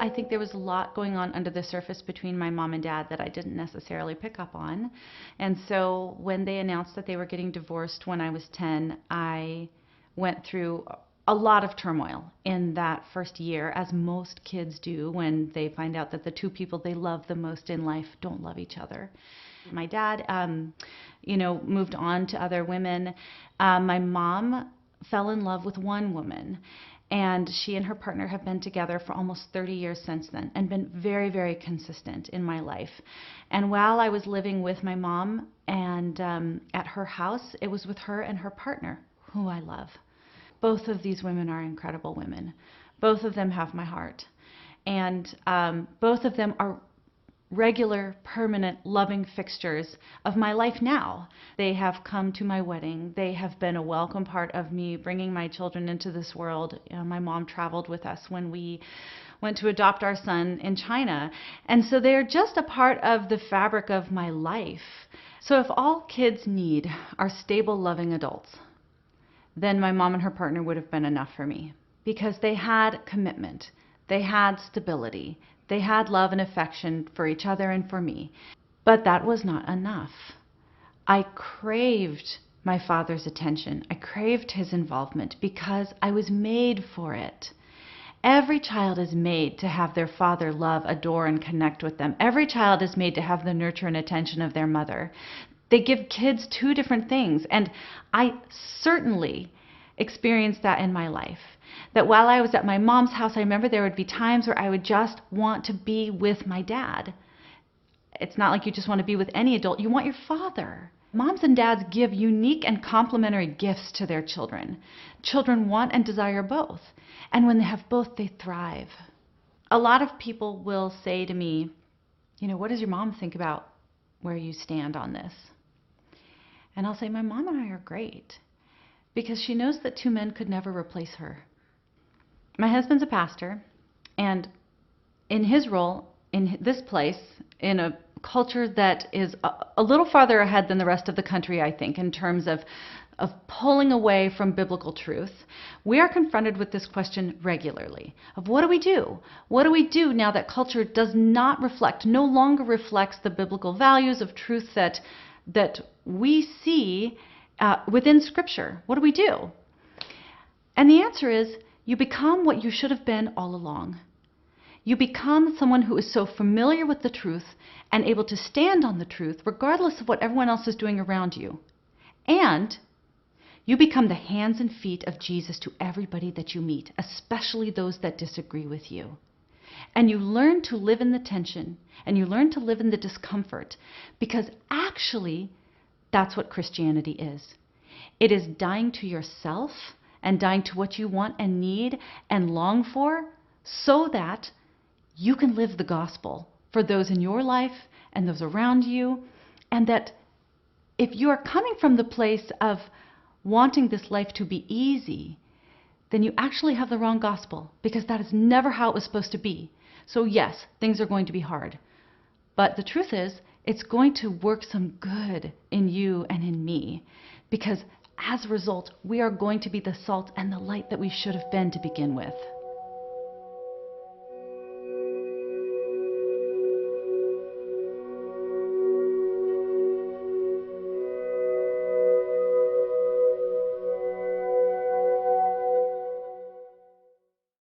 I think there was a lot going on under the surface between my mom and dad that I didn't necessarily pick up on. And so when they announced that they were getting divorced when I was 10, I went through a lot of turmoil in that first year, as most kids do when they find out that the two people they love the most in life don't love each other. My dad, moved on to other women. My mom fell in love with one woman, and she and her partner have been together for almost 30 years since then and been very, very consistent in my life. And while I was living with my mom and at her house, it was with her and her partner, who I love. Both of these women are incredible women. Both of them have my heart. And both of them are regular, permanent, loving fixtures of my life now. They have come to my wedding. They have been a welcome part of me bringing my children into this world. My mom traveled with us when we went to adopt our son in China. And so they're just a part of the fabric of my life. So if all kids need are stable, loving adults, then my mom and her partner would have been enough for me, because they had commitment, they had stability, they had love and affection for each other and for me. But that was not enough. I craved my father's attention. I craved his involvement because I was made for it. Every child is made to have their father love, adore, and connect with them. Every child is made to have the nurture and attention of their mother. They give kids two different things, and I certainly experienced that in my life. That while I was at my mom's house, I remember there would be times where I would just want to be with my dad. It's not like you just want to be with any adult. You want your father. Moms and dads give unique and complementary gifts to their children. Children want and desire both. And when they have both, they thrive. A lot of people will say to me, what does your mom think about where you stand on this? And I'll say, my mom and I are great, because she knows that two men could never replace her. My husband's a pastor, and in his role in this place, in a culture that is a little farther ahead than the rest of the country, I think, in terms of pulling away from biblical truth, we are confronted with this question regularly of what do we do? What do we do now that culture does not reflect, no longer reflects the biblical values of truth that we see within Scripture? What do we do? And the answer is, you become what you should have been all along. You become someone who is so familiar with the truth and able to stand on the truth regardless of what everyone else is doing around you. And you become the hands and feet of Jesus to everybody that you meet, especially those that disagree with you. And you learn to live in the tension, and you learn to live in the discomfort, because actually, that's what Christianity is. It is dying to yourself and dying to what you want and need and long for, so that you can live the gospel for those in your life and those around you. And that if you are coming from the place of wanting this life to be easy, then you actually have the wrong gospel, because that is never how it was supposed to be. So yes, things are going to be hard. But the truth is, it's going to work some good in you and in me, because as a result, we are going to be the salt and the light that we should have been to begin with.